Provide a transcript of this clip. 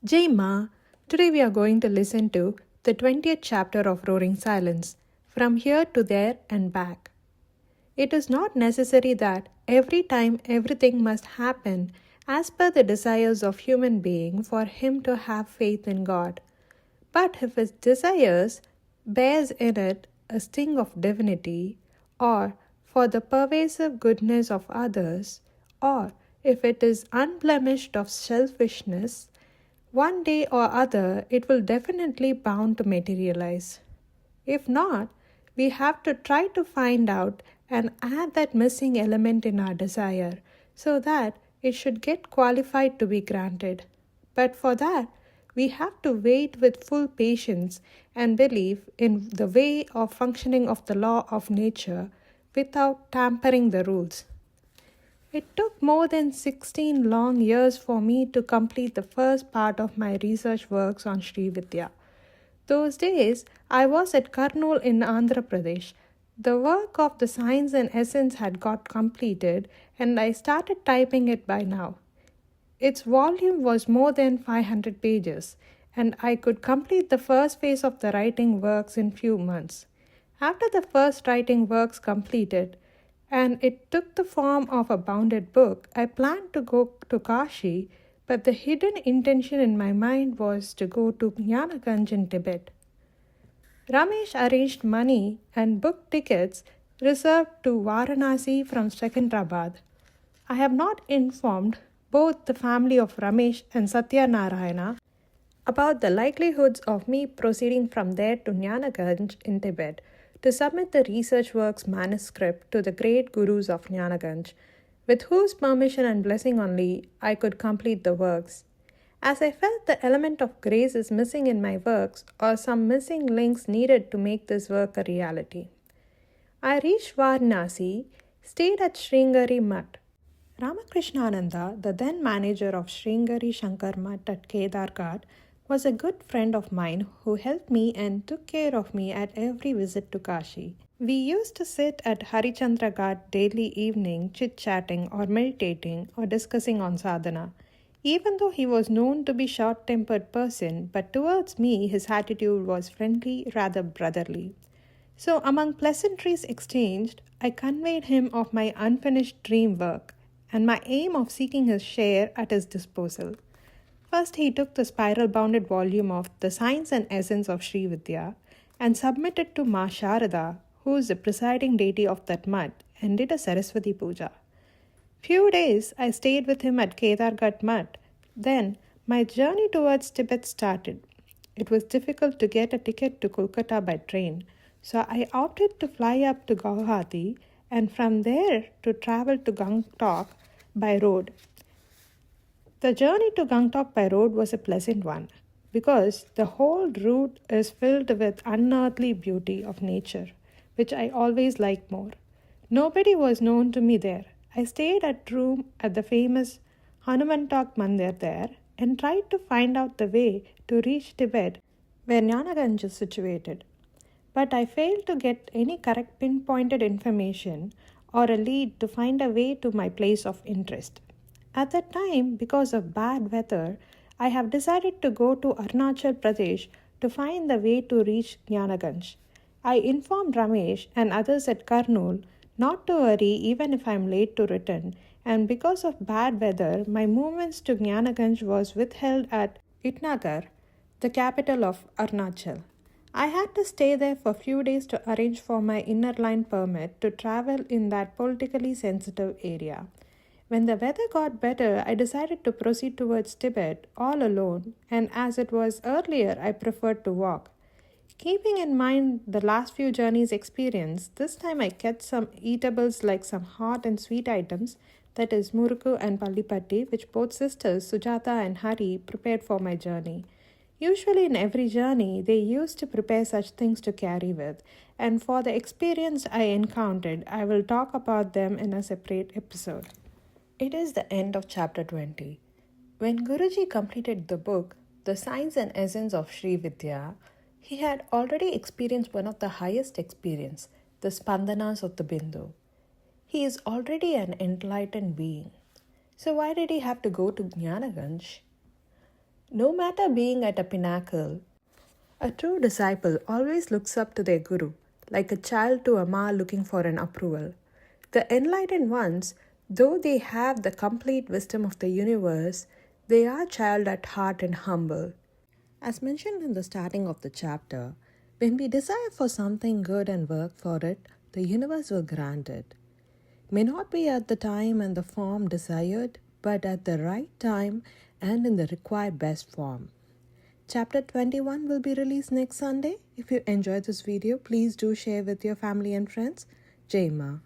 Jai Ma, today we are going to listen to the 20th chapter of Roaring Silence, From Here to There and Back. It is not necessary that every time everything must happen as per the desires of human being for him to have faith in God. But if his desires bears in it a sting of divinity, or for the pervasive goodness of others, or if it is unblemished of selfishness, one day or other it will definitely bound to materialize. If not, we have to try to find out and add that missing element in our desire so that it should get qualified to be granted. But for that, we have to wait with full patience and believe in the way of functioning of the law of nature without tampering the rules. It took more than 16 long years for me to complete the first part of my research works on SriVidya. Those days, I was at Kurnool in Andhra Pradesh. The work of the Science and Essence had got completed, and I started typing it by now. Its volume was more than 500 pages, and I could complete the first phase of the writing works in few months. After the first writing works completed, and it took the form of a bounded book, I planned to go to Kashi, but the hidden intention in my mind was to go to Gyan Gunj in Tibet. Ramesh arranged money and booked tickets reserved to Varanasi from Secunderabad. I have not informed both the family of Ramesh and Satya Narayana about the likelihoods of me proceeding from there to Jnanaganj in Tibet to submit the research works manuscript to the great gurus of Jnanaganj, with whose permission and blessing only I could complete the works. As I felt the element of grace is missing in my works, or some missing links needed to make this work a reality. I reached Varanasi, stayed at Sringari Mutt. Ramakrishnananda, the then manager of Sringari Shankar Mutt at Kedarghat, was a good friend of mine who helped me and took care of me at every visit to Kashi. We used to sit at Harichandra Ghat daily evening chit-chatting or meditating or discussing on sadhana. Even though he was known to be short-tempered person, but towards me his attitude was friendly, rather brotherly. So among pleasantries exchanged, I conveyed him of my unfinished dream work and my aim of seeking his share at his disposal. First, he took the spiral-bounded volume of The Science and Essence of SriVidya and submitted to Ma Sharada, who is the presiding deity of that mutt, and did a Saraswati Puja. Few days I stayed with him at Kedarghat Mutt. Then my journey towards Tibet started. It was difficult to get a ticket to Kolkata by train, so I opted to fly up to Guwahati and from there to travel to Gangtok by road. The journey to Gangtok by road was a pleasant one because the whole route is filled with unearthly beauty of nature, which I always like more. Nobody was known to me there. I stayed at room at the famous Hanumantak Mandir there and tried to find out the way to reach Tibet where Jnanaganj is situated. But I failed to get any correct pinpointed information or a lead to find a way to my place of interest. At that time, because of bad weather, I have decided to go to Arunachal Pradesh to find the way to reach Jnanaganj. I informed Ramesh and others at Kurnool not to worry even if I am late to return, and because of bad weather, my movements to Jnanaganj was withheld at Itnagar, the capital of Arunachal. I had to stay there for a few days to arrange for my inner line permit to travel in that politically sensitive area. When the weather got better, I decided to proceed towards Tibet all alone, and as it was earlier, I preferred to walk. Keeping in mind the last few journeys' experience, this time I kept some eatables like some hot and sweet items, that is murukku and pallipatti, which both sisters, Sujata and Hari, prepared for my journey. Usually in every journey, they used to prepare such things to carry with, and for the experience I encountered, I will talk about them in a separate episode. It is the end of chapter 20. When Guruji completed the book, The Science and Essence of SriVidya, he had already experienced one of the highest experience, the spandanas of the Bindu. He is already an enlightened being. So why did he have to go to Jnanaganj? No matter being at a pinnacle, a true disciple always looks up to their guru, like a child to a ma looking for an approval. The enlightened ones, though they have the complete wisdom of the universe, they are child at heart and humble. As mentioned in the starting of the chapter, when we desire for something good and work for it, the universe will grant it. May not be at the time and the form desired, but at the right time and in the required best form. Chapter 21 will be released next Sunday. If you enjoyed this video, please do share with your family and friends. Jai Ma.